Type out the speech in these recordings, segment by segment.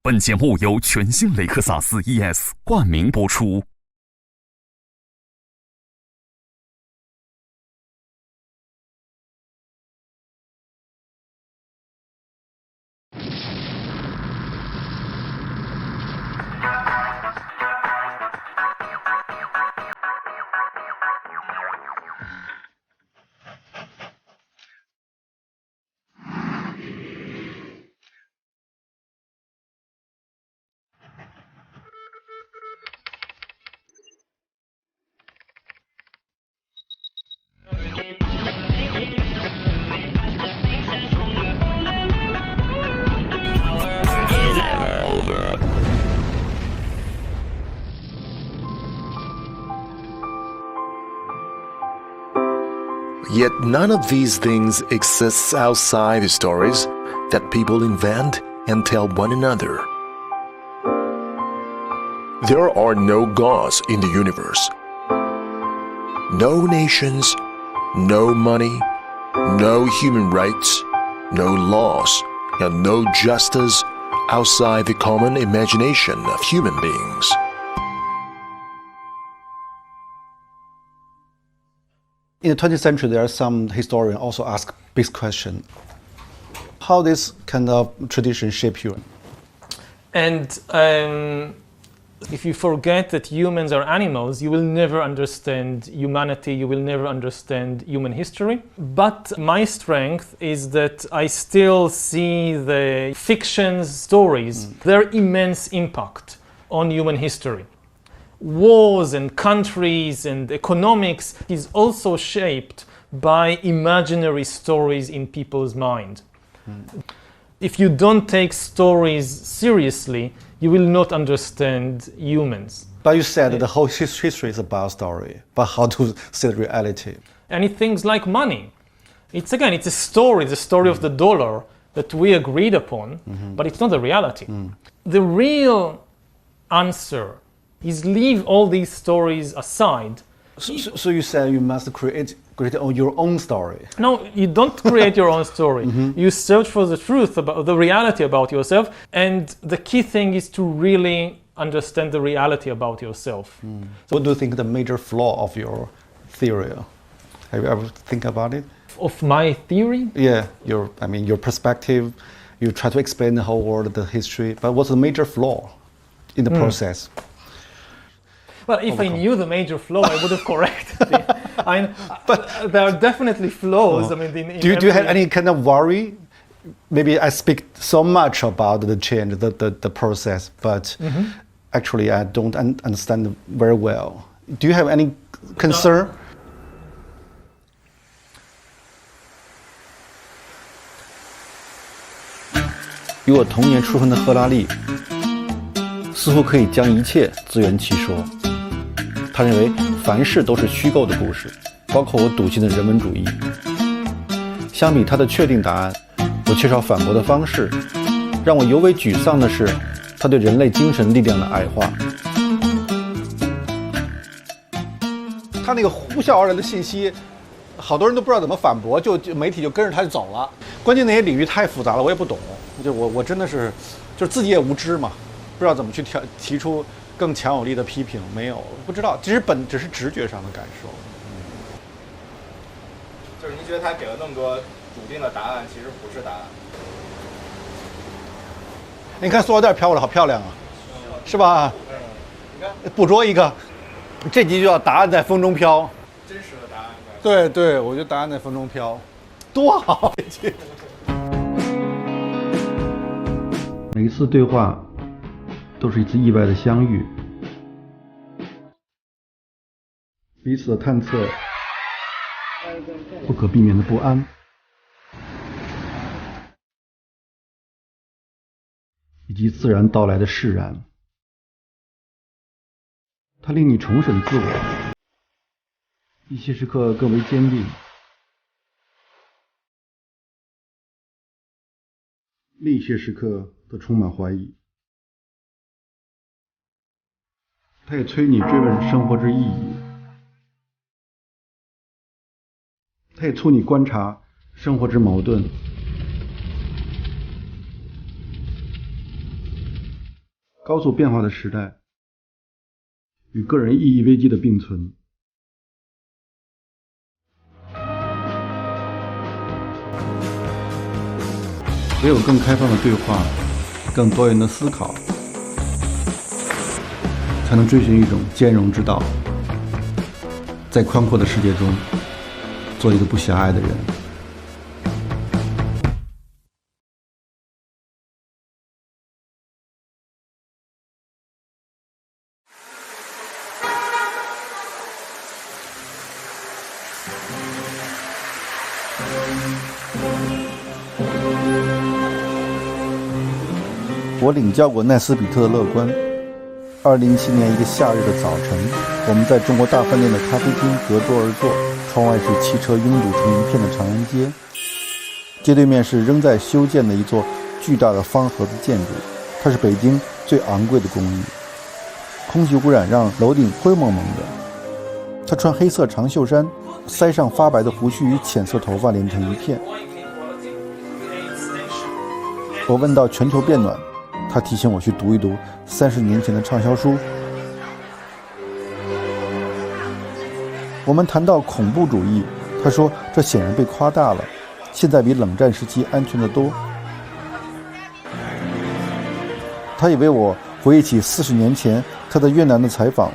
本节目由全新雷克萨斯 ES 冠名播出。Yet none of these things exists outside the stories that people invent and tell one another. There are no gods in the universe. No nations, no money, no human rights, no laws, and no justice outside the common imagination of human beings. In the 20th century, there are some historians also ask this question: how this kind of tradition shape you? And if you forget that humans are animals, you will never understand humanity, you will never understand human history. But my strength is that I still see the fictions, stories, their immense impact on human history. Wars and countries and economics is also shaped by imaginary stories in people's mind. If you don't take stories seriously, you will not understand humans. But you said that the whole history is about story, but how to see the reality? And things like money. It's a story, the story of the dollar that we agreed upon, but it's not the reality. The real answer is leave all these stories aside. So you said you must create your own story. No, you don't create your own story. You search for the truth about the reality about yourself, and the key thing is to really understand the reality about yourself. So what do you think the major flaw of your theory? Have you ever think about it? Of my theory? Yeah, your perspective. You try to explain the whole world, the history, but what's the major flaw in the process? Well, if I knew the major flaw, I would have corrected it. But there are definitely flaws. I mean, do you have any kind of worry? Maybe I speak so much about the change, the process, but actually I don't understand very well. Do you have any concern? 与我同年出生的赫拉利，似乎可以将一切自圆其说。他认为凡事都是虚构的故事，包括我笃信的人文主义。相比他的确定答案，我缺少反驳的方式。让我尤为沮丧的是，他对人类精神力量的矮化。他那个呼啸而来的信息，好多人都不知道怎么反驳，就媒体就跟着他就走了。关键那些领域太复杂了，我也不懂。我真的是，就是自己也无知嘛，不知道怎么去提出更强有力的批评，没有，不知道，只是直觉上的感受。就是您觉得他给了那么多笃定的答案，其实不是答案。你看塑料袋飘过来，好漂亮啊，是吧？你看，捕捉一个，这集就叫答案在风中飘。真实的答案。对对，我觉得答案在风中飘，多好！每一次对话都是一次意外的相遇，彼此的探测，不可避免的不安，以及自然到来的释然。它令你重审自我，一些时刻更为坚定，另一些时刻则充满怀疑。它也催你追问生活之意义，它也促你观察生活之矛盾。高速变化的时代与个人意义危机的并存。唯有更开放的对话，更多元的思考，才能追寻一种兼容之道，在宽阔的世界中做一个不狭隘的人。我领教过奈斯比特的乐观。2017年一个夏日的早晨，我们在中国大饭店的咖啡厅隔桌而坐，窗外是汽车拥堵成一片的长安街，街对面是仍在修建的一座巨大的方盒子建筑，它是北京最昂贵的公寓。空气污染让楼顶灰蒙蒙的。他穿黑色长袖衫，腮上发白的胡须与浅色头发连成一片。我问到全球变暖，他提醒我去读一读30年前的畅销书。我们谈到恐怖主义，他说这显然被夸大了，现在比冷战时期安全得多。他以为我回忆起40年前他在越南的采访，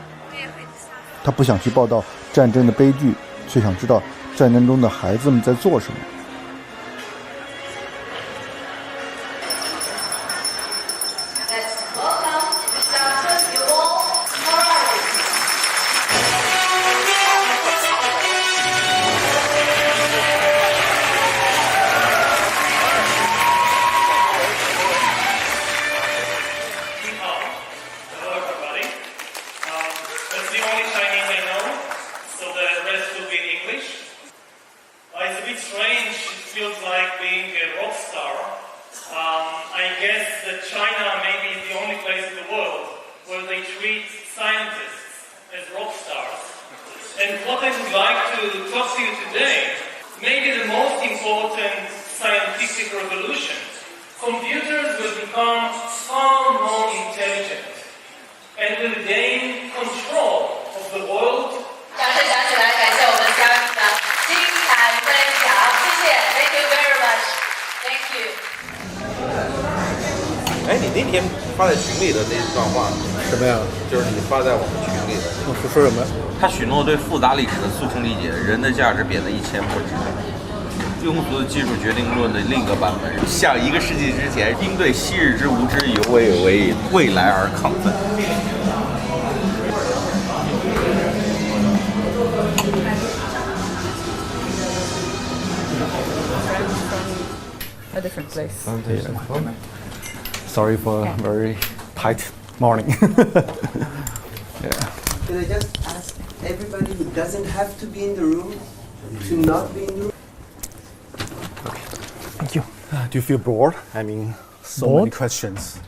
他不想去报道战争的悲剧，却想知道战争中的孩子们在做什么。你那天发在群里的那段话什么呀？就是你发在我们群里的。我说什么？他许诺对复杂历史的速成理解，人的价值贬得一钱不值。庸俗的技术决定论的另一个版本，像1个世纪之前，应对昔日之无知犹为未来而亢奋。A different place. Sorry for a very tight morning. Yeah. Can I just ask everybody who doesn't have to be in the room to not be in the room? Okay. Thank you. Do you feel bored? I mean, so bored? many questions.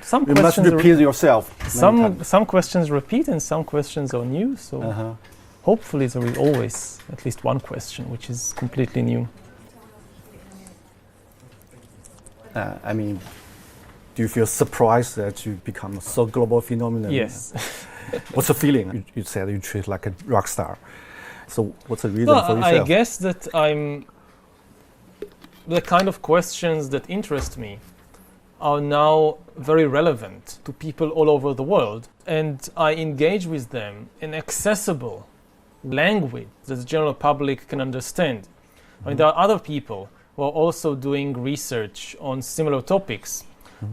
Some you questions must repeat yourself. Some questions repeat and some questions are new. So hopefully there is always at least one question which is completely new. I mean, do you feel surprised that you become a so global phenomenon? Yes. What's the feeling? You said you treat like a rock star. So what's the reason for yourself? I guess that the kind of questions that interest me are now very relevant to people all over the world. And I engage with them in accessible language that the general public can understand. I mean, there are other people who are also doing research on similar topics,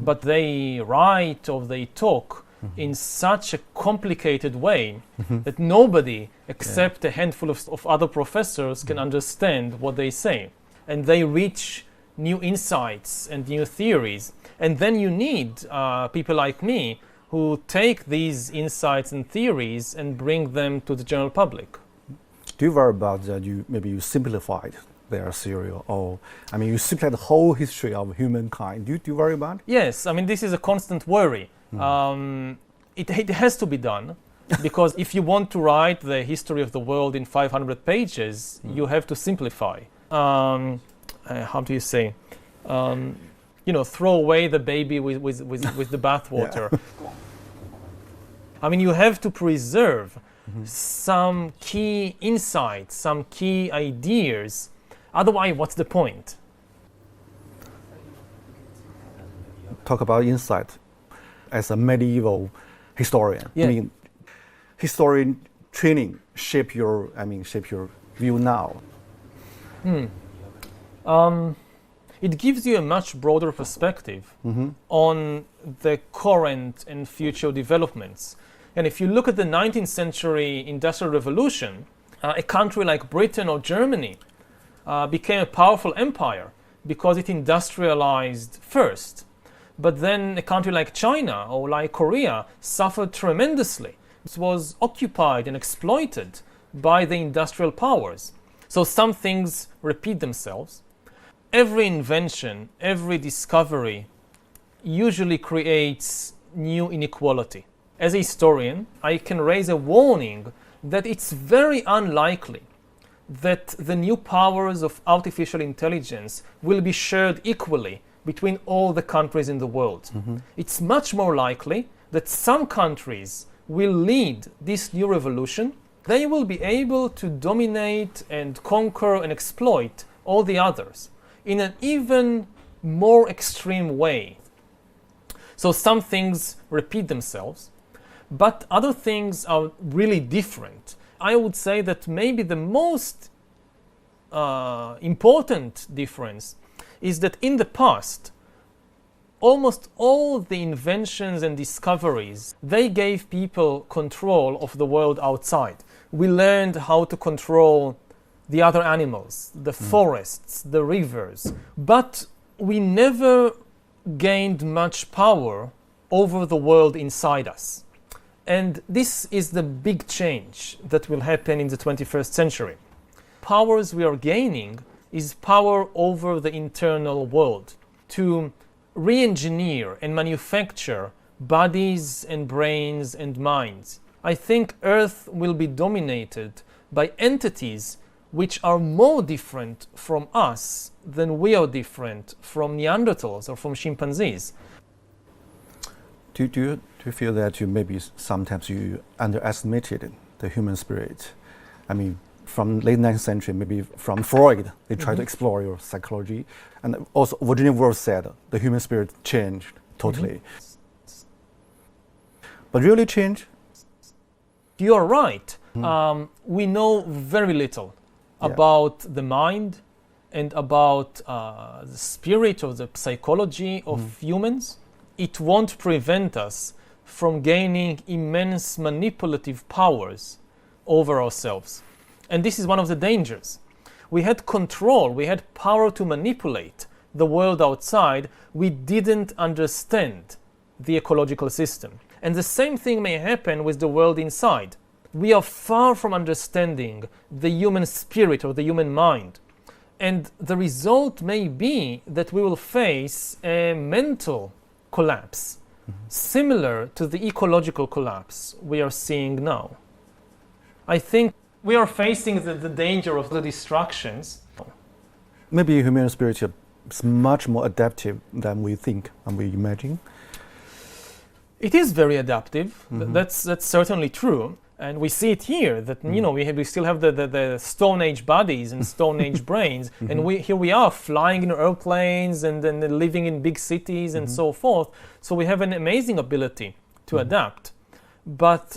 but they write or they talk in such a complicated way that nobody except a handful of other professors can understand what they say. And they reach new insights and new theories. And then you need people like me who take these insights and theories and bring them to the general public. Do you worry about that maybe you simplified their theory, or I mean you simplify the whole history of humankind? Do you worry about it? Yes, I mean this is a constant worry. It has to be done because if you want to write the history of the world in 500 pages, you have to simplify. How do you say? throw away the baby with the bathwater. I mean, you have to preserve some key insights, some key ideas. Otherwise, what's the point? Talk about insight as a medieval historian. Yeah. I mean, historian training shape your view now. It gives you a much broader perspective on the current and future developments. And if you look at the 19th century Industrial Revolution, a country like Britain or Germany became a powerful empire because it industrialized first. But then a country like China or like Korea suffered tremendously. It was occupied and exploited by the industrial powers. So some things repeat themselves. Every invention, every discovery usually creates new inequality. As a historian, I can raise a warning that it's very unlikely that the new powers of artificial intelligence will be shared equally between all the countries in the world. It's much more likely that some countries will lead this new revolution. They will be able to dominate and conquer and exploit all the others in an even more extreme way. So some things repeat themselves, but other things are really different. I would say that maybe the most important difference is that in the past, almost all the inventions and discoveries, they gave people control of the world outside. We learned how to control the other animals, the forests, the rivers, but we never gained much power over the world inside us. And this is the big change that will happen in the 21st century. Powers we are gaining is power over the internal world, to re-engineer and manufacture bodies and brains and minds. I think Earth will be dominated by entities which are more different from us than we are different from Neanderthals or from chimpanzees. Do you feel that maybe sometimes you underestimated the human spirit? I mean, from late 19th century, maybe from Freud, they tried to explore your psychology. And also Virginia Woolf said the human spirit changed totally. But really change? You're right. We know very little about the mind and about the spirit or the psychology of humans. It won't prevent us from gaining immense manipulative powers over ourselves. And this is one of the dangers. We had control, we had power to manipulate the world outside. We didn't understand the ecological system. And the same thing may happen with the world inside. We are far from understanding the human spirit or the human mind. And the result may be that we will face a mental collapse, similar to the ecological collapse we are seeing now. I think we are facing the danger of the distractions. Maybe human spirit is much more adaptive than we think and we imagine. It is very adaptive. That's certainly true. And we see it here that we still have the Stone Age bodies and Stone Age brains, and here we are flying in airplanes and then living in big cities and so forth. So we have an amazing ability to adapt. But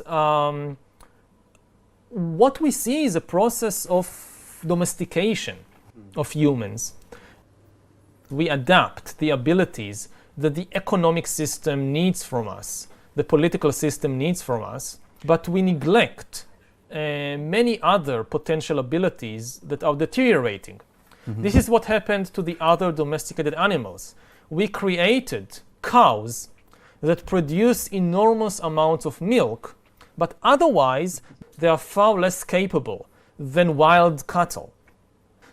what we see is a process of domestication of humans. We adapt the abilities that the economic system needs from us, the political system needs from us, but we neglect many other potential abilities that are deteriorating. This is what happened to the other domesticated animals. We created cows that produce enormous amounts of milk, but otherwise they are far less capable than wild cattle.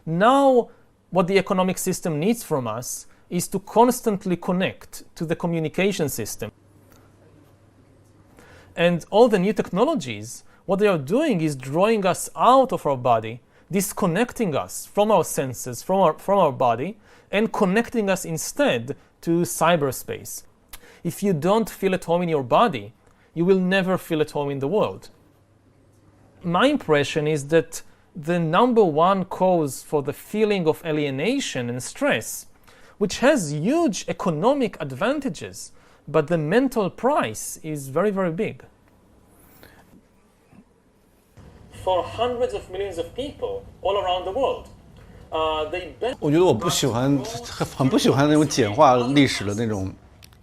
Now, what the economic system needs from us is to constantly connect to the communication system. And all the new technologies, what they are doing is drawing us out of our body, disconnecting us from our senses, from our body, and connecting us instead to cyberspace. If you don't feel at home in your body, you will never feel at home in the world. My impression is that the number one cause for the feeling of alienation and stress, which has huge economic advantages, but the mental price is very, very big. For hundreds of millions of people all around the world, 我觉得我不喜欢，很不喜欢那种简化历史的那种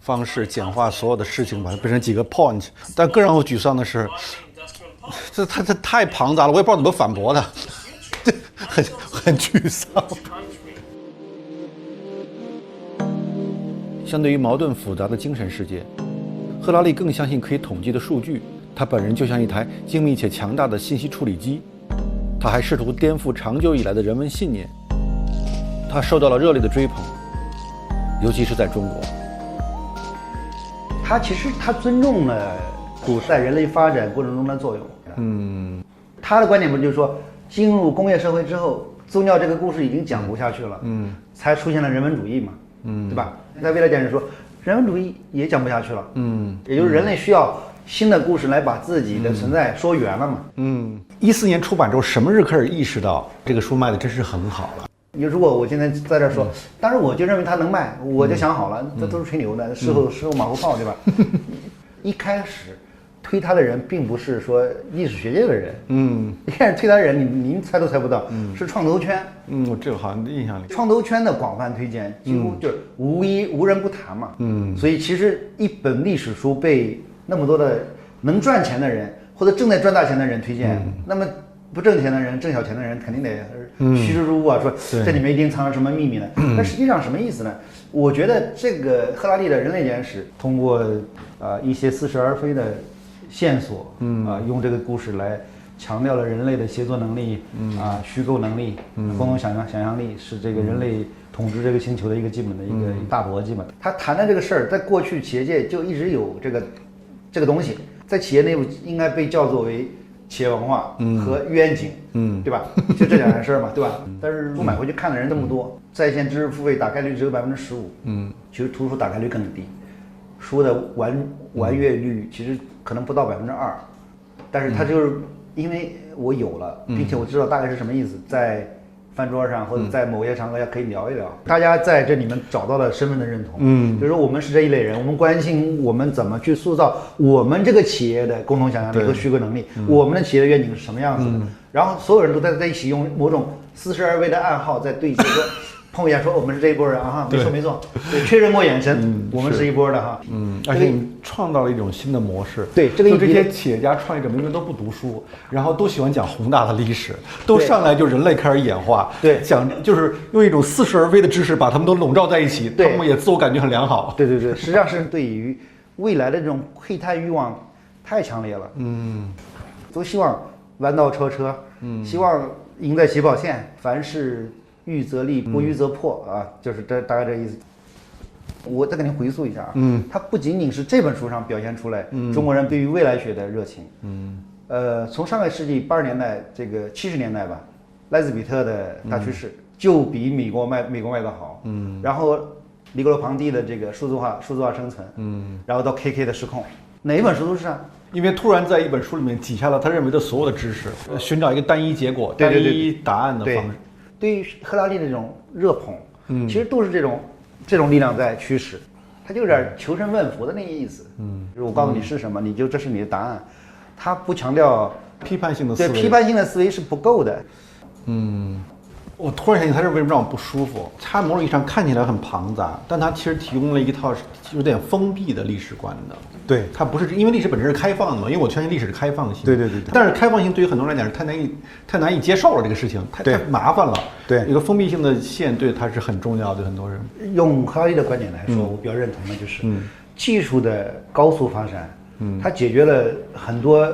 方式，简化所有的事情，把它变成几个 point。但更让我沮丧的是，这太庞杂了，我也不知道怎么反驳它，很沮丧。相对于矛盾复杂的精神世界，赫拉利更相信可以统计的数据。他本人就像一台精密且强大的信息处理机。他还试图颠覆长久以来的人文信念。他受到了热烈的追捧，尤其是在中国。他其实尊重了古代人类发展过程中的作用。他的观点不就是说，进入工业社会之后，宗教这个故事已经讲不下去了，才出现了人文主义嘛，对吧？在未来讲说，人文主义也讲不下去了，也就是人类需要新的故事来把自己的存在说圆了嘛。14年出版之后，什么日开始意识到这个书卖的真是很好了？如果我现在在这说，当时我就认为它能卖，我就想好了，这都是吹牛的，事后马后炮，对吧？一开始推他的人并不是说历史学界的人，一开始推他的人，您猜都猜不到，是创投圈。我这个好像印象里，创投圈的广泛推荐，几乎就是无人不谈嘛。所以其实一本历史书被那么多的能赚钱的人或者正在赚大钱的人推荐，那么不挣钱的人、挣小钱的人肯定得趋之若鹜啊，说这里面一定藏着什么秘密呢？但实际上什么意思呢？我觉得这个赫拉利的人类简史通过一些似是而非的线索，用这个故事来强调了人类的协作能力，虚构能力，共同想象力，是这个人类统治这个星球的一个基本的一个大逻辑嘛。他谈的这个事儿，在过去企业界就一直有这个东西，在企业内部应该被叫做为企业文化和愿景，对吧？就这两件事嘛，对吧？但是书买回去看的人这么多，在线知识付费打开率只有15%，其实图书打开率更低，书的完阅率其实可能不到2%，但是它就是因为我有了，并且我知道大概是什么意思，在饭桌上或者在某些场合下可以聊一聊，大家在这里面找到了身份的认同，比如说我们是这一类人，我们关心我们怎么去塑造我们这个企业的共同想象力和虚构能力，我们的企业的愿景是什么样子的，然后所有人都在一起用某种似是而非的暗号在对接，说碰一下说我们是这一波人啊，没错，对，确认过眼神，我们是一波的哈，而且你创造了一种新的模式，对，这些企业家创业者明明都不读书，然后都喜欢讲宏大的历史，都上来就人类开始演化，对，讲就是用一种似是而非的知识把他们都笼罩在一起，他们也自我感觉很良好，对，实际上是对于未来的这种窥探欲望太强烈了，都希望弯道超车，希望赢在起跑线，凡事预则立，不预则破啊，就是大概这意思。我再给您回溯一下啊，它不仅仅是这本书上表现出来中国人对于未来学的热情，从上个世纪80年代这个70年代吧，莱兹比特的大趋势就比美国卖得好，然后尼格罗庞蒂的这个数字化生存，然后到 KK 的失控，哪一本书都是啊。因为突然在一本书里面挤下了他认为的所有的知识，寻找一个单一结果、单一答案的方式。对于赫拉利的这种热捧，其实都是这种力量在驱使，他就有点求神问佛的那个意思。就是我告诉你是什么，你就这是你的答案。他不强调批判性的思维，对批判性的思维是不够的。我突然想起他是为什么让我不舒服。他某种意义上看起来很庞杂，但他其实提供了一套有点封闭的历史观的。对，它不是因为历史本身是开放的嘛，因为我相信历史是开放性。对。但是开放性对于很多人来讲是太难以接受了，这个事情太麻烦了。对，一个封闭性的线对它是很重要的，很多人。用赫拉利的观点来说，我比较认同的就是，技术的高速发展，它解决了很多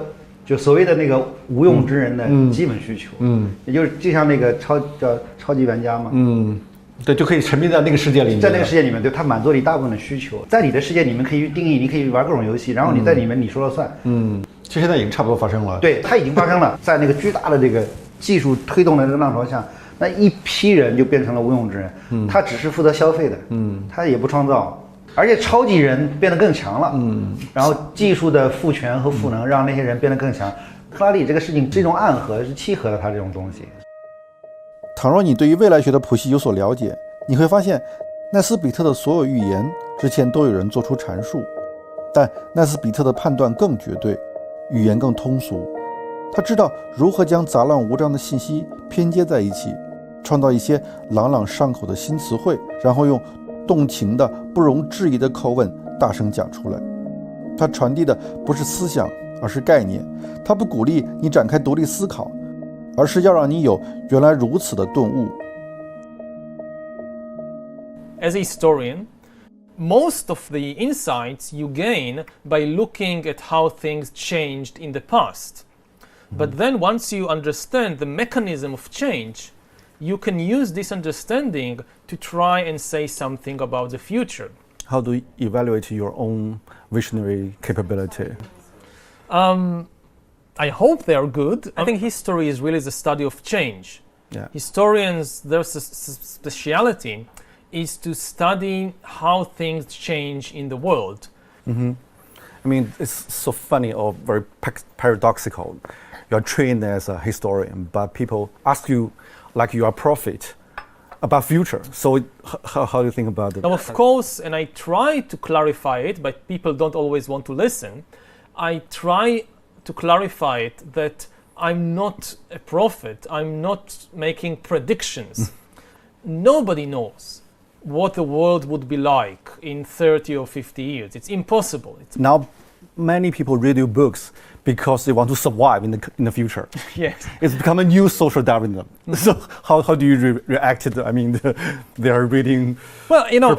就所谓的那个无用之人的基本需求。也就是就像那个超级玩家嘛。对，就可以沉迷在那个世界里面，在那个世界里面，对，它满足了一大部分的需求。在你的世界里面可以定义，你可以玩各种游戏，然后你在里面你说了算。其实现在已经差不多发生了。对，它已经发生了，在那个巨大的这个技术推动的这个浪潮下，那一批人就变成了无用之人，他只是负责消费的，他也不创造，而且超级人变得更强了，然后技术的赋权和赋能让那些人变得更强。赫拉利这个事情这种暗合是契合了他这种东西。倘若你对于未来学的谱系有所了解，你会发现奈斯比特的所有预言之前都有人做出阐述，但奈斯比特的判断更绝对，语言更通俗。他知道如何将杂乱无章的信息拼接在一起，创造一些朗朗上口的新词汇，然后用动情的不容置疑的口吻大声讲出来。他传递的不是思想，而是概念。他不鼓励你展开独立思考，而是要让你有原来如此的顿悟。 As a historian, most of the insights you gain by looking at how things changed in the past. But then once you understand the mechanism of change, you can use this understanding to try and say something about the future. How do you evaluate your own visionary capability? I hope they are good. I think history is really the study of change. Yeah. Historians, their speciality is to study how things change in the world. I mean, it's so funny or very paradoxical. You're trained as a historian, but people ask you like you are a prophet about future. So how do you think about it? Now, of course, and I try to clarify it, but people don't always want to listen. I try to clarify it that I'm not a prophet. I'm not making predictions. Nobody knows what the world would be like in 30 or 50 years. It's impossible. Now, many people read your books because they want to survive in the future. Yes. It's become a new social Darwinism. So how do you react to I mean, they are reading. Well, you know,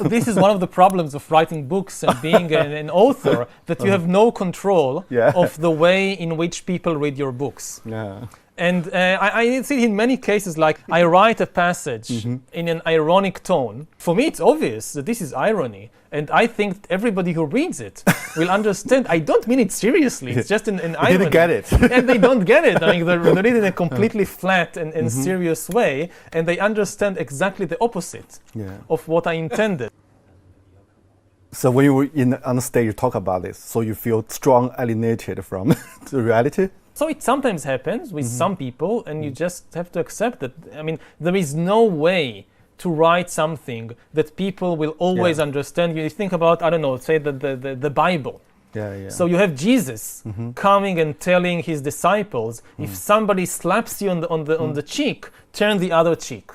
this is one of the problems of writing books and being an author, that you have no control of the way in which people read your books. Yeah. And I see it in many cases, like I write a passage in an ironic tone. For me, it's obvious that this is irony. And I think everybody who reads it will understand. I don't mean it seriously. It's just an irony. They didn't get it. And they don't get it. I mean, they read it in a completely flat and serious way. And they understand exactly the opposite of what I intended. So when you were on the stage, you talk about this. So you feel strong alienated from the reality? So it sometimes happens with some people, and you just have to accept that. I mean, there is no way to write something that people will always understand. You think about, I don't know, say the Bible. So you have Jesus coming and telling his disciples, if somebody slaps you on the cheek, turn the other cheek.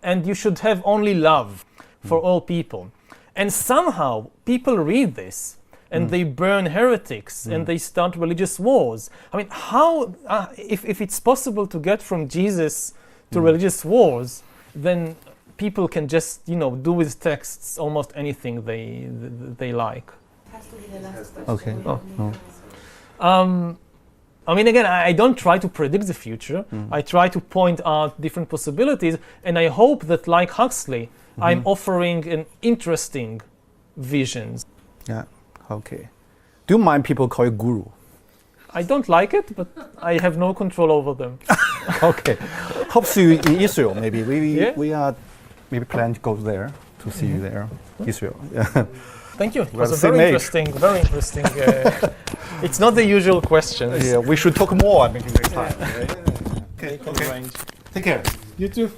And you should have only love for all people. And somehow people read this and they burn heretics and they start religious wars. I mean, how, if it's possible to get from Jesus to religious wars, then people can just, do with texts almost anything they like. Okay. I mean, again, I don't try to predict the future. I try to point out different possibilities, and I hope that, like Huxley, I'm offering an interesting visions. Yeah. Okay. Do you mind people call you guru? I don't like it, but I have no control over them. Okay. Hope to see you in Israel. Maybe we are maybe plan to go there to see you there, Israel. Yeah. Thank you. It was a very interesting. It's not the usual questions. Yeah, we should talk more maybe next time. Okay. Take care. You too.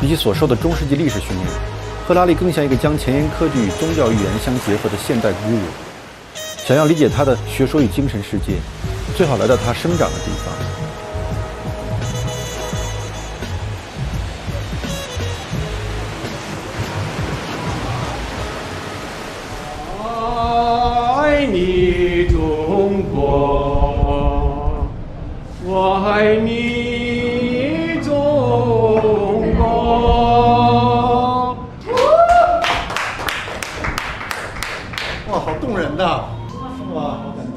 比起所受的中世纪历史训练，赫拉利更像一个将前沿科技与宗教预言相结合的现代guru。想要理解他的学说与精神世界，最好来到他生长的地方。爱你中国，我爱你中国。哇，好动人的！哇，好感动。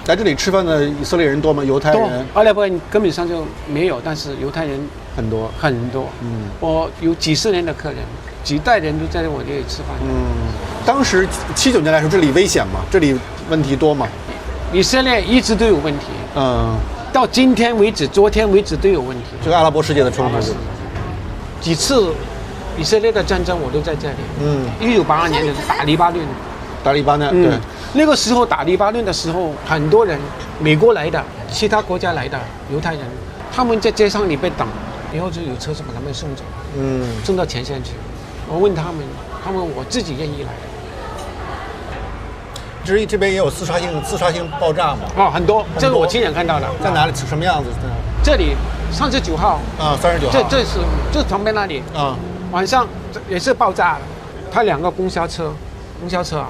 来这里吃饭的以色列人多吗？犹太人？阿拉伯人根本上就没有，但是犹太人很多。我有几十年的客人，几代人都在我这里吃饭。当时79年来说，这里危险吗？这里问题多吗？以色列一直都有问题。到今天为止，昨天为止都有问题。这个阿拉伯世界的冲突，几次以色列的战争我都在这里。1982年的打黎巴嫩。对。那个时候打黎巴嫩的时候，很多人，美国来的，其他国家来的犹太人，他们在街上里被等，以后就有车子把他们送走，送到前线去。我问他们我自己愿意来。这边也有自杀性爆炸吗？很多，这个我亲眼看到的。在哪里？什么样子？这里39号。39号。这旁边那里。晚上也是爆炸了，他2个公交车啊。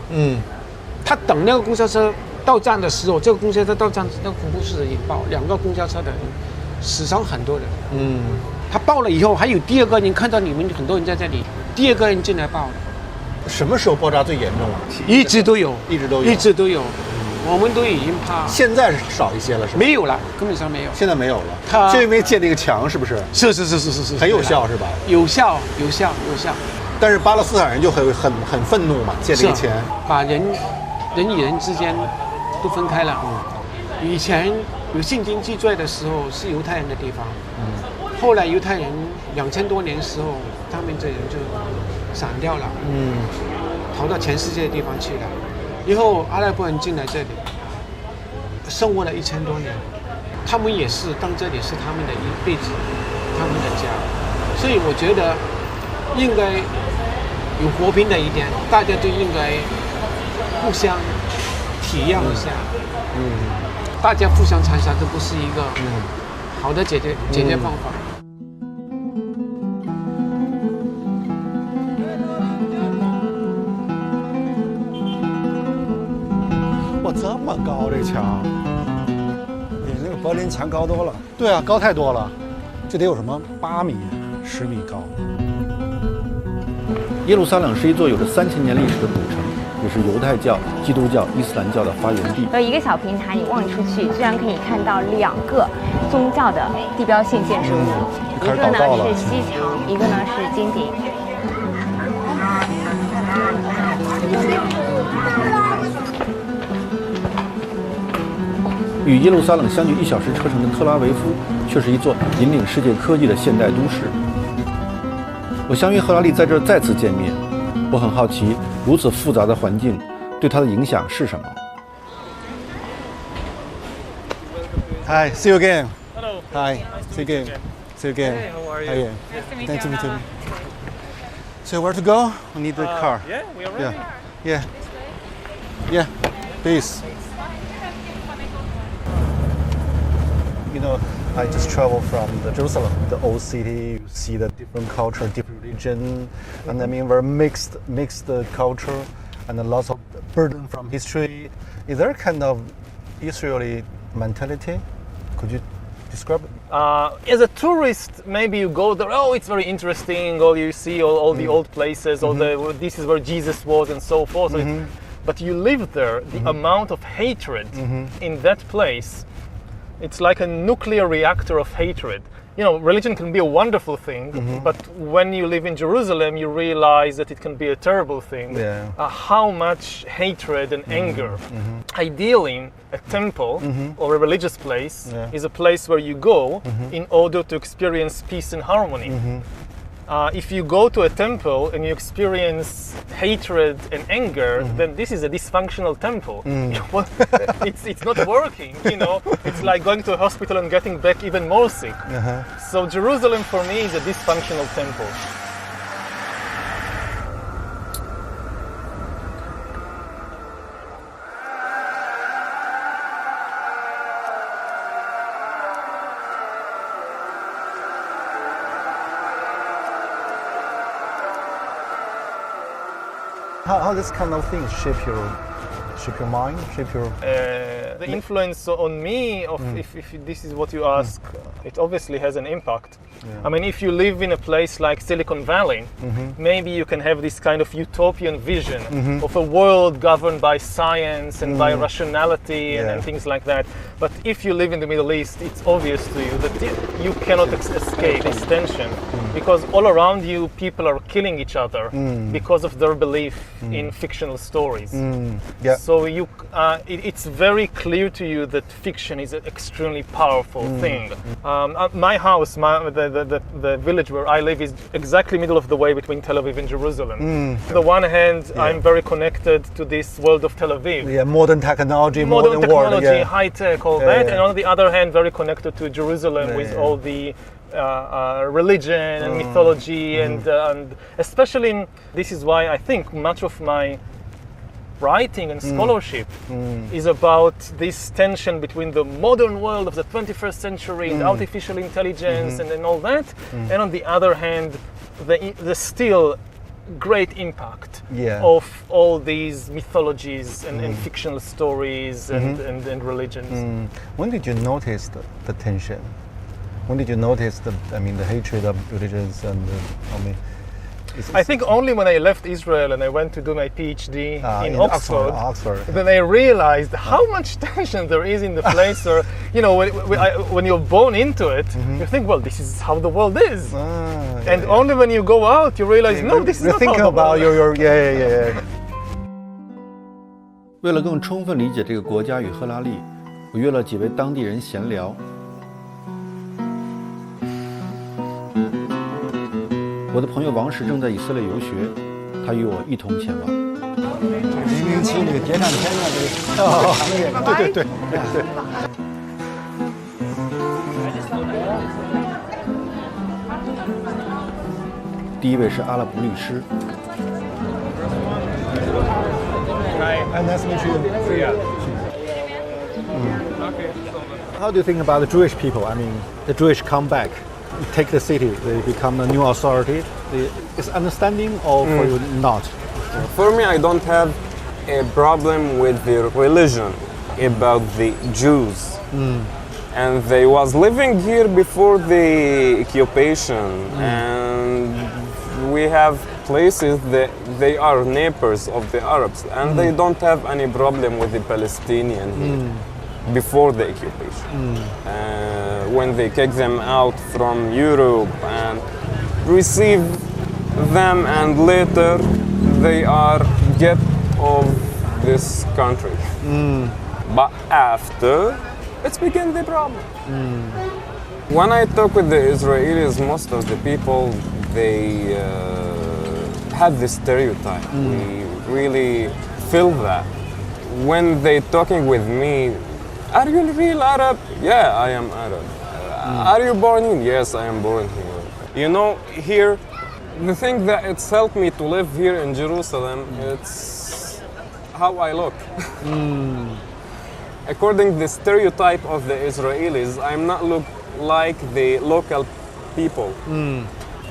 他等那个公交车到站的时候，这个公交车到站，那个恐怖式的引爆，2个公交车的人死伤很多人。他爆了以后，还有第2个人看到你们很多人在这里，第2个人进来爆了。什么时候爆炸最严重啊？一直都有。我们都已经怕。现在是少一些了，是吧？没有了，根本上没有。现在没有了。是因为建那个墙，是不是？是，很有效，是吧？有效。但是巴勒斯坦人就很愤怒嘛，建这个墙，把人与人之间都分开了。以前有圣经记载的时候是犹太人的地方，后来犹太人2000多年的时候，他们这人就散掉了，逃到全世界的地方去了。以后阿拉伯人进来这里，生活了1000多年，他们也是当这里是他们的一辈子，他们的家。所以我觉得应该有和平的一点，大家都应该互相体谅一下。大家互相残杀，这不是一个好的解决方法。哇，这么高这墙，比那个柏林墙高多了。对啊，高太多了，这得有什么8米、10米高。耶路撒冷是一座有着3000年历史的古城，也是犹太教、基督教、伊斯兰教的发源地。一个小平台，你望出去，居然可以看到2个宗教的地标性建筑物，一个呢是西墙，一个呢是金顶。与耶路撒冷相距1小时车程的特拉维夫，却是一座引领世界科技的现代都市。我相约赫拉利在这儿再次见面，我很好奇，如此复杂的环境对他的影响是什么。Hi, see you again. Hello. Hi, see you again. See you again. Hey, how are you? Hi, Nice to meet Nice to you. meet you. So where to go? We need the car. Yeah, we are ready. Yeah. Please. You know, I just traveled from Jerusalem, the old city. You see the different culture, different religion, and I mean very mixed culture, and lots of burden from history. Is there a kind of Israeli mentality? Could you describe it? As a tourist, maybe you go there. Oh, it's very interesting. Or you see all the old places. All this is where Jesus was, and so forth. But you live there. The amount of hatred in that place. It's like a nuclear reactor of hatred. You know, religion can be a wonderful thing, but when you live in Jerusalem, you realize that it can be a terrible thing. Yeah. How much hatred and anger. Ideally, a temple or a religious place is a place where you go in order to experience peace and harmony. If you go to a temple and you experience hatred and anger, then this is a dysfunctional temple. It's not working, you know. It's like going to a hospital and getting back even more sick. So Jerusalem for me is a dysfunctional temple. How this kind of things shape your mind, shape your... The influence on me, if this is what you ask, it obviously has an impact. I mean, if you live in a place like Silicon Valley, maybe you can have this kind of utopian vision of a world governed by science and by rationality and things like that. But if you live in the Middle East, it's obvious to you that you cannot escape this tension, because all around you people are killing each other because of their belief in fictional stories. So it's very clear to you that fiction is an extremely powerful thing. My house, the village where I live, is exactly middle of the way between Tel Aviv and Jerusalem. On the one hand, I'm very connected to this world of Tel Aviv. Yeah, modern technology, modern technology, high tech, all that. And on the other hand, very connected to Jerusalem with all the religion and mythology and especially this is why I think much of my writing and scholarship is about this tension between the modern world of the 21st century and artificial intelligence and all that, and on the other hand the still great impact of all these mythologies and fictional stories and religions. When did you notice the tension? When did you notice the hatred of religions and I think only when I left Israel and I went to do my PhD in Oxford, then I realized how much tension there is in the place. Or when you're born into it, you think, well, this is how the world is, and only when you go out, you realize, no, this is not how the world is. 为了更充分理解这个国家与赫拉利，我约了几位当地人闲聊。我的朋友王石正在以色列游学，他与我一同前往。007那个谍战片啊，这个行业，对。第一位是阿拉伯律师。Nice to meet you. How do you think about the Jewish people? I mean, the Jewish come back. Take the city, they become a new authority. Is understanding or for you not? For me, I don't have a problem with the religion about the Jews. And they was living here before the occupation, and we have places that they are neighbors of the Arabs, and they don't have any problem with the Palestinian here. Before the occupation, when they kick them out from Europe and receive them, and later they are get of this country. But after, it's begin the problem. When I talk with the Israelis, most of the people, they have this stereotype. We really feel that. When they talking with me, are you real Arab? Yeah, I am Arab. Are you born here? Yes, I am born here. You know, here, the thing that it's helped me to live here in Jerusalem, it's how I look. According to the stereotype of the Israelis, I'm not look like the local people.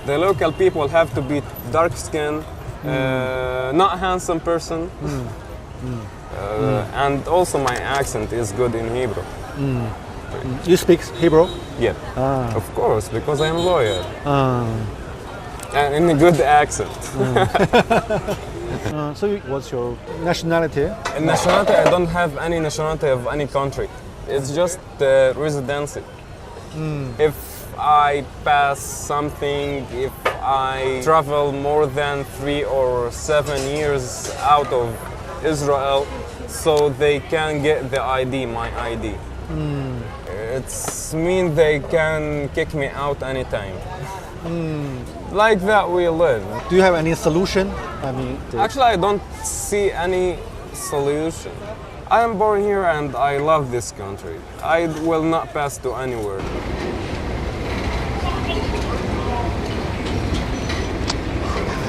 The local people have to be dark skinned, not handsome person. And also my accent is good in Hebrew. You speak Hebrew? Yeah, of course, because I'm a lawyer. And in a good accent. So what's your nationality? Nationality, I don't have any nationality of any country. It's just residency. If I pass something, if I travel more than 3 or 7 years out of Israel, so they can get the ID, my ID. It's mean they can kick me out anytime. Like that we live. Do you have any solution? I mean, actually, I don't see any solution. I am born here and I love this country. I will not pass to anywhere.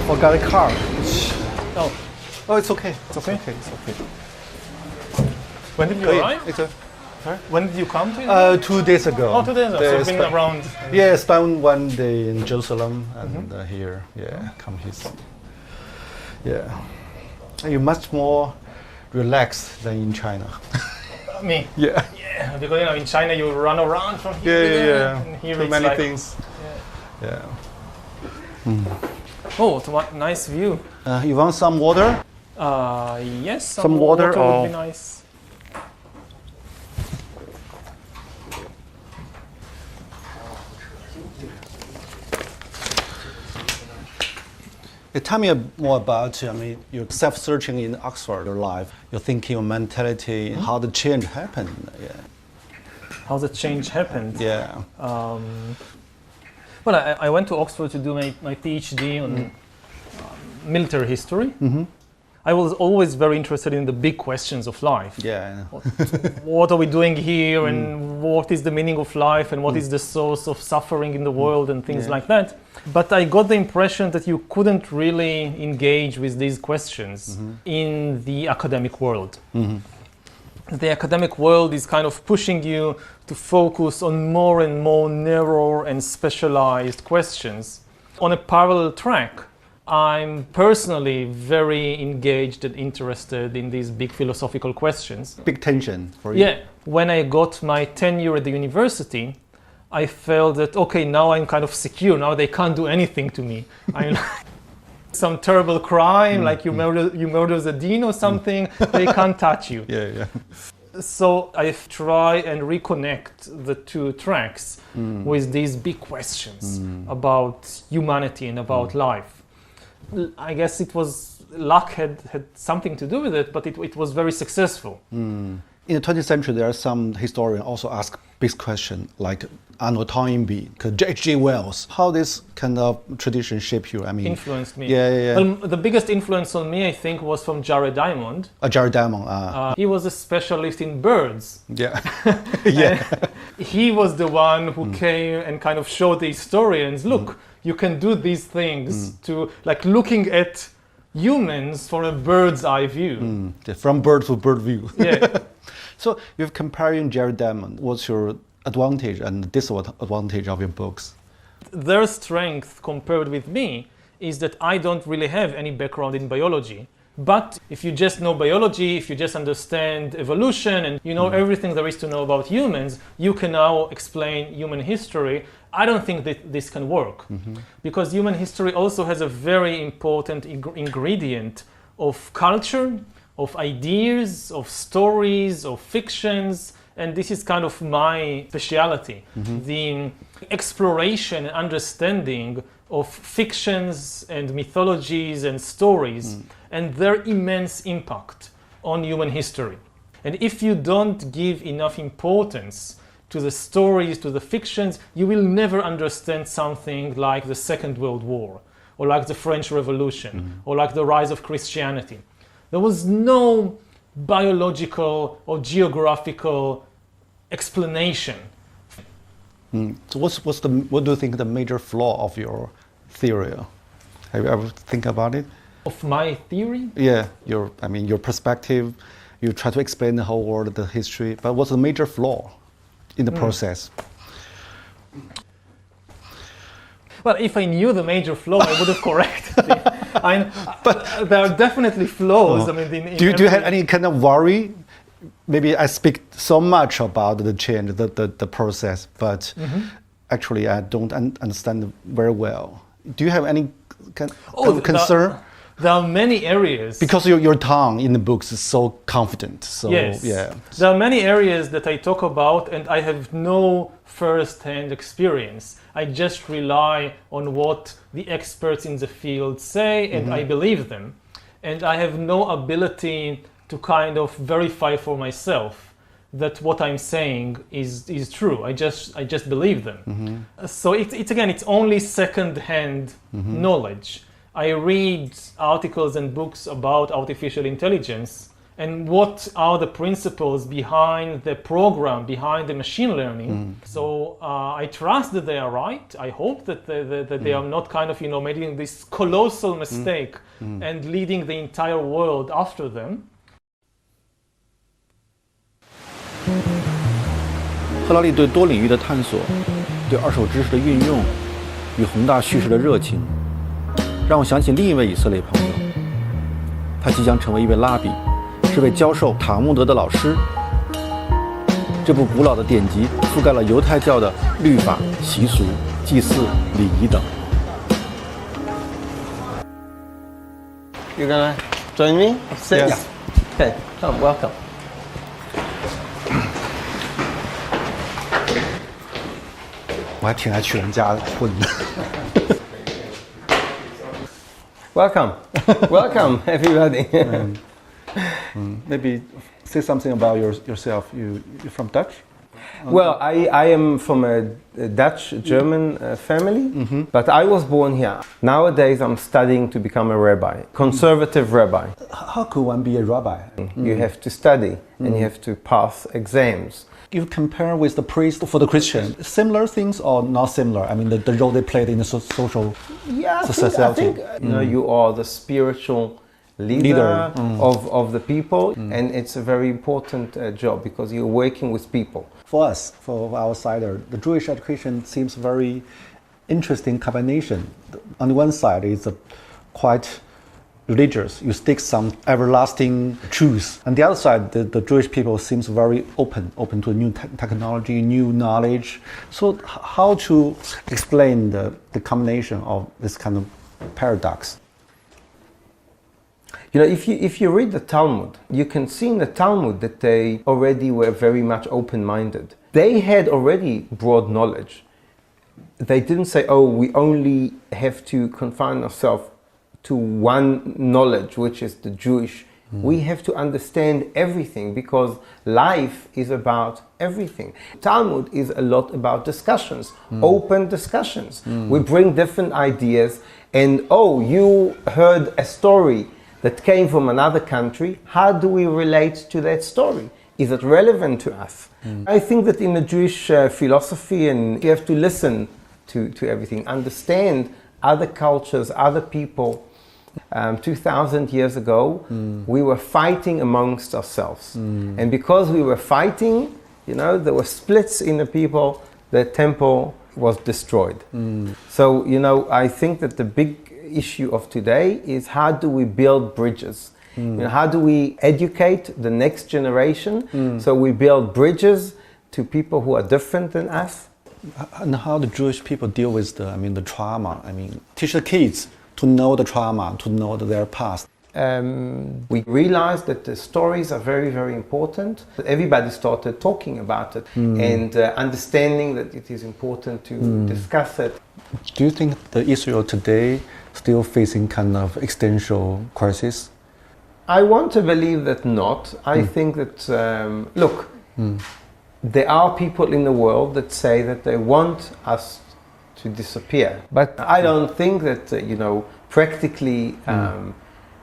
Forgot a car. Oh, it's okay. It's okay. When did you arrive? When did you come to Israel? 2 days ago. Oh, 2 days ago. So you've been around. Yeah, spent 1 day in Jerusalem and here. Yeah, come here. Yeah. You're much more relaxed than in China. Me? Yeah. Yeah, because in China you run around from here. Yeah. And here Too it's many like, things. Oh, what nice view. You want some water? Yes, Some water would be nice. Tell me more about, your self-searching in Oxford life, your thinking, your mentality, how the change happened. How the change happened? Yeah. Well, I went to Oxford to do my PhD on military history. I was always very interested in the big questions of life. Yeah. What are we doing here, and what is the meaning of life, and what is the source of suffering in the world, and things like that. But I got the impression that you couldn't really engage with these questions in the academic world. The academic world is kind of pushing you to focus on more and more narrow and specialized questions. On a parallel track, I'm personally very engaged and interested in these big philosophical questions. Big tension for you. Yeah. When I got my tenure at the university, I felt that, okay, now I'm kind of secure. Now they can't do anything to me. I'm some terrible crime, like you murder the dean or something, they can't touch you. Yeah. So I try and reconnect the two tracks with these big questions about humanity and about life. I guess it was luck had something to do with it, but it was very successful. In the 20th century, there are some historians also ask big questions like Arnold Toynbee, H.G. Wells. How this kind of tradition shaped you? Influenced me. Yeah. Well, the biggest influence on me, I think, was from Jared Diamond. Jared Diamond. He was a specialist in birds. Yeah. He was the one who came and kind of showed the historians, look, you can do these things to, like, looking at humans from a bird's eye view. From bird to bird view. Yeah. So you're comparing Jared Diamond. What's your advantage and disadvantage of your books? Their strength compared with me is that I don't really have any background in biology. But if you just know biology, if you just understand evolution and you know everything there is to know about humans, you can now explain human history. I don't think that this can work because human history also has a very important ingredient of culture, of ideas, of stories, of fictions, and this is kind of my speciality. The exploration and understanding of fictions and mythologies and stories and their immense impact on human history. And if you don't give enough importance to the stories, to the fictions, you will never understand something like the Second World War, or like the French Revolution, or like the rise of Christianity. There was no biological or geographical explanation. So what do you think the major flaw of your theory? Have you ever think about it? Of my theory? Yeah, your perspective. You try to explain the whole world, the history, but what's the major flaw in the process? Well, if I knew the major flaw, I would have corrected it. But there are definitely flaws. Do you have any kind of worry? Maybe I speak so much about the change, the process, but actually I don't understand very well. Do you have any kind of concern? There are many areas. Because your tongue in the books is so confident. So, yes. Yeah. There are many areas that I talk about and I have no first-hand experience. I just rely on what the experts in the field say and I believe them. And I have no ability to kind of verify for myself that what I'm saying is true. I just believe them. So it's only second-hand knowledge. I read articles and books about artificial intelligence and what are the principles behind the program, behind the machine learning. So I trust that they are right. I hope that they are not kind of, making this colossal mistake and leading the entire world after them. 赫拉利对多领域的探索，对二手知识的运用与宏大叙事的热情，让我想起另一位以色列朋友，他即将成为一位拉比，是位教授塔木德的老师。这部古老的典籍覆盖了犹太教的律法、习俗、祭祀、礼仪等。You're gonna join me upstairs? Yeah. Okay, come, welcome. I 我还挺爱去人家混的。Welcome, welcome, everybody. Maybe say something about yourself. You're from Dutch? Well, I am from a Dutch-German family, but I was born here. Nowadays, I'm studying to become a rabbi, conservative rabbi. How could one be a rabbi? You have to study and you have to pass exams. You compare with the priest for the Christian, similar things or not similar? I mean, the role they played in the social society. I think you know, you are the spiritual leader of the people, and it's a very important job because you're working with people. For us, for outsider, the Jewish education seems very interesting combination. On the one side, it's quite religious. You stick some everlasting truths. On the other side, the Jewish people seems very open to new technology, new knowledge. So how to explain the combination of this kind of paradox? You know, if you read the Talmud, you can see in the Talmud that they already were very much open-minded. They had already broad knowledge. They didn't say, oh, we only have to confine ourselves to one knowledge, which is the Jewish. We have to understand everything because life is about everything. Talmud is a lot about discussions, open discussions. We bring different ideas and, oh, you heard a story that came from another country. How do we relate to that story? Is it relevant to us? I think that in the Jewish philosophy, and you have to listen to everything, understand other cultures, other people. 2,000 years ago, we were fighting amongst ourselves. And because we were fighting, you know, there were splits in the people, the temple was destroyed. So, you know, I think that the big issue of today is how do we build bridges? You know, how do we educate the next generation so we build bridges to people who are different than us? And how the Jewish people deal with the trauma? I mean, teach the kids to know the trauma, to know their past. We realized that the stories are very, very important. Everybody started talking about it and understanding that it is important to discuss it. Do you think that Israel today still facing kind of existential crisis? I want to believe that not. I think that, look, there are people in the world that say that they want us to disappear. But I don't think that, you know, practically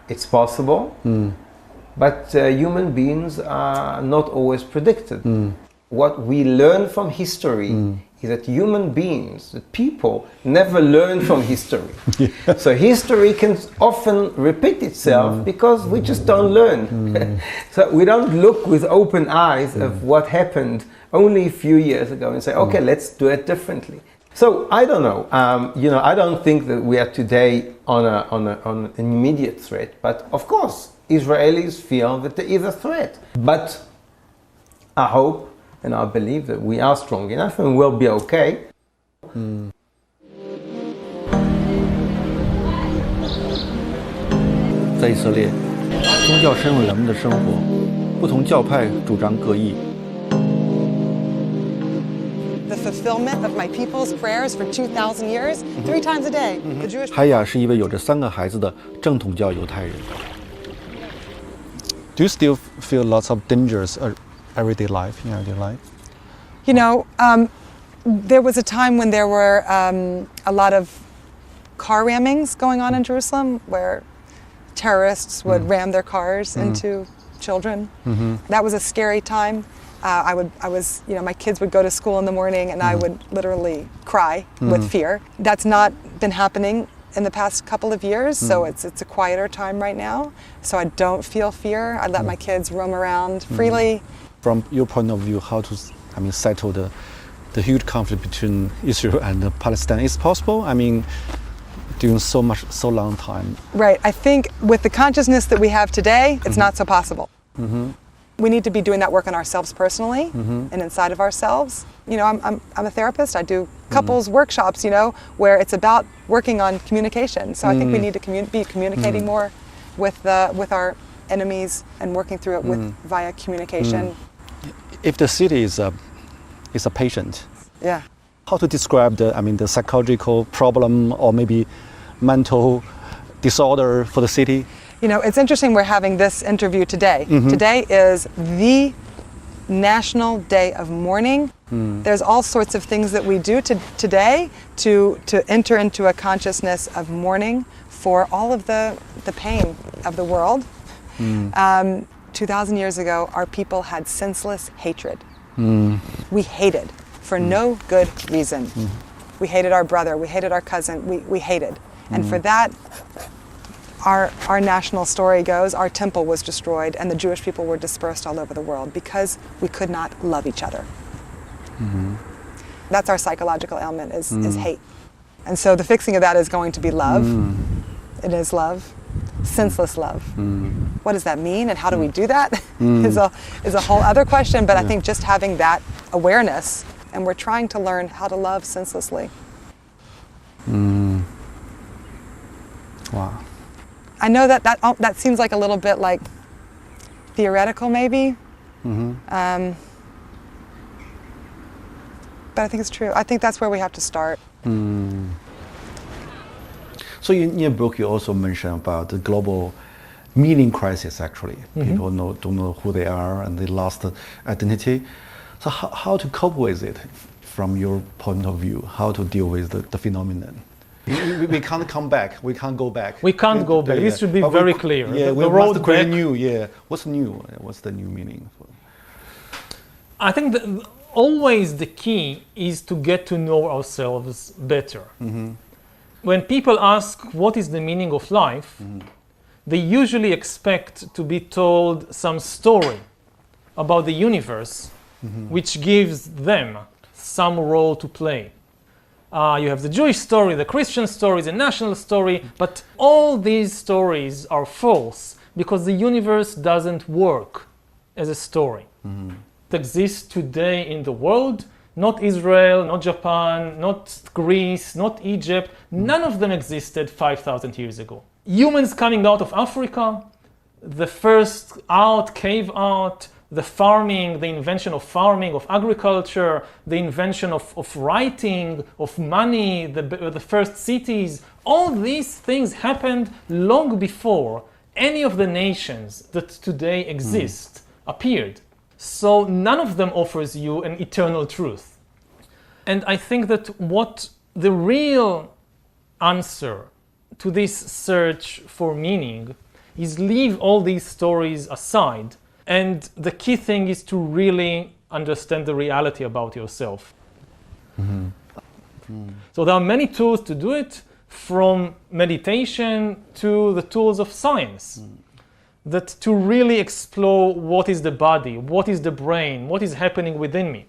it's possible. But human beings are not always predicted. What we learn from history is that human beings, that people, never learn from history. So history can often repeat itself because we just don't learn. So we don't look with open eyes of what happened only a few years ago and say, okay, let's do it differently. So I don't know. You know, I don't think that we are today on an immediate threat. But of course, Israelis feel that there is a threat. But I hope and I believe that we are strong enough and we'll be okay. 在以色列，宗教深入人们的生活，不同教派主张各异。The fulfillment of my people's prayers for 2,000 years, 3 times a day. The Jewish. 海雅是一位有着3个孩子的正统教犹太人。Do you still feel lots of dangers everyday life in everyday life? You know, there was a time when there were a lot of car rammings going on in Jerusalem, where terrorists would ram their cars into children. That was a scary time. I was, you know, my kids would go to school in the morning and I would literally cry with fear. That's not been happening in the past couple of years, so it's a quieter time right now. So I don't feel fear. I let my kids roam around freely. From your point of view, how to, settle the huge conflict between Israel and Palestine is possible? I mean, during so long time. Right. I think with the consciousness that we have today, it's not so possible. we need to be doing that work on ourselves personally and inside of ourselves. You know, I'm a therapist. I do couples workshops, you know, where it's about working on communication. So I think we need to be communicating more with our enemies and working through it via communication. If the city is a patient, Yeah. how to describe the psychological problem or maybe mental disorder for the city? You know, it's interesting we're having this interview today. Today is the National Day of Mourning. There's all sorts of things that we do today to enter into a consciousness of mourning for all of the pain of the world. 2,000 years ago, our people had senseless hatred. We hated for no good reason. We hated our brother, we hated our cousin, we hated. And for that, our national story goes, our temple was destroyed and the Jewish people were dispersed all over the world because we could not love each other. That's our psychological ailment is hate. And so the fixing of that is going to be love. It is love, senseless love. What does that mean and how do we do that is a whole other question, but I think just having that awareness, and we're trying to learn how to love senselessly. Wow. I know that seems like a little bit like theoretical maybe, but I think it's true. I think that's where we have to start. So in your book, you also mention about the global meaning crisis. Actually, people don't know who they are and they lost identity. So how to cope with it, from your point of view? How to deal with the phenomenon? We can't come back. We can't go back. We can't go back. This should be very clear. Yeah, we must create new. Yeah, what's new? What's the new meaning? I think that always the key is to get to know ourselves better. When people ask what is the meaning of life, they usually expect to be told some story about the universe, which gives them some role to play. You have the Jewish story, the Christian story, the national story, but all these stories are false because the universe doesn't work as a story. It exists today in the world, not Israel, not Japan, not Greece, not Egypt. None of them existed 5,000 years ago. Humans coming out of Africa, the first cave art, the farming, the invention of farming, of agriculture, the invention of writing, of money, the first cities, all these things happened long before any of the nations that today exist appeared. So none of them offers you an eternal truth. And I think that what the real answer to this search for meaning is leave all these stories aside. And the key thing is to really understand the reality about yourself. So there are many tools to do it, from meditation to the tools of science, that to really explore what is the body, what is the brain, what is happening within me.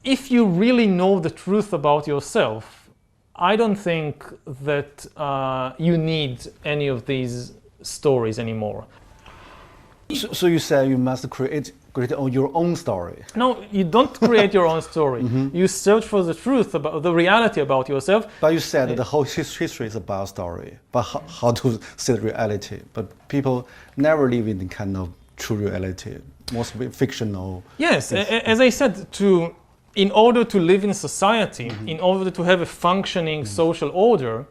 If you really know the truth about yourself, I don't think that you need any of these stories anymore. So you say you must create your own story. No, you don't create your own story. You search for the truth, about the reality about yourself. But you said the whole history is about story, but how to see the reality. But people never live in the kind of true reality, mostly fictional. Yes, as I said, in order to live in society, in order to have a functioning social order,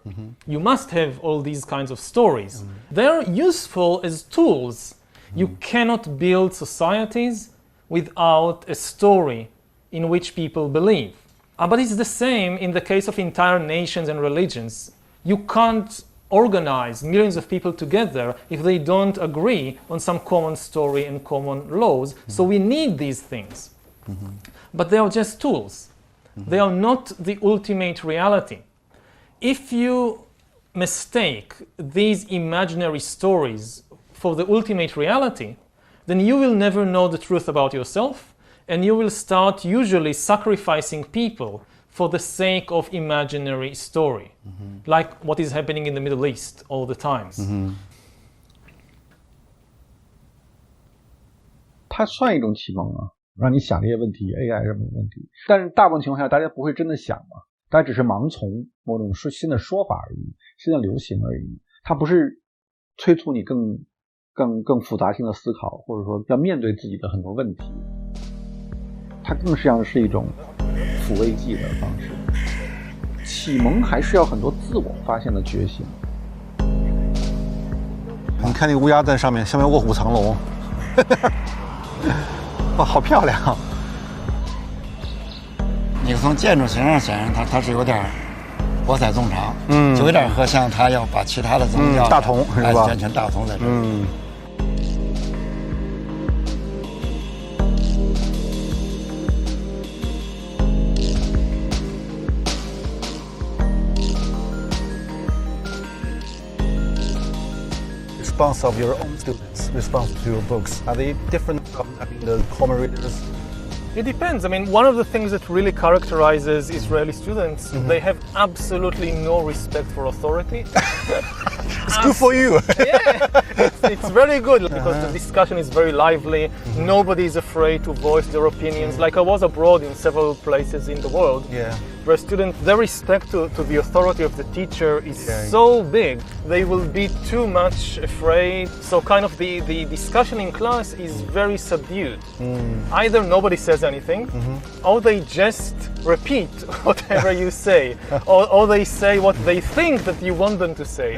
you must have all these kinds of stories. They're useful as tools. You cannot build societies without a story in which people believe. But it's the same in the case of entire nations and religions. You can't organize millions of people together if they don't agree on some common story and common laws. So we need these things. But they are just tools. They are not the ultimate reality. If you mistake these imaginary stories for the ultimate reality, then you will never know the truth about yourself, and you will start usually sacrificing people for the sake of imaginary story, like what is happening in the Middle East all the time. 它算一种启蒙啊，让你想这些问题 AI 什么问题，但是大部分情况下大家不会真的想嘛，大家只是盲从某种新的说法而已，新的流行而已，它不是催促你更复杂性的思考，或者说要面对自己的很多问题，它更像是一种抚慰剂的方式。启蒙还是要很多自我发现的觉醒。你看那个乌鸦在上面，下面卧虎藏龙，哇，好漂亮！你从建筑形上显然它是有点博采众长，就有点和像他要把其他的宗教大同是吧？完全大同在这儿。Response of your own students, response to your books, are they different from the common readers? It depends. I mean, one of the things that really characterizes Israeli students, they have absolutely no respect for authority. It's good for you. Yeah, it's very good because the discussion is very lively. Nobody is afraid to voice their opinions. Like I was abroad in several places in the world. Where students, their respect to the authority of the teacher is so big, they will be too much afraid. So kind of the discussion in class is very subdued. Either nobody says anything, or they just repeat whatever you say, or they say what they think that you want them to say.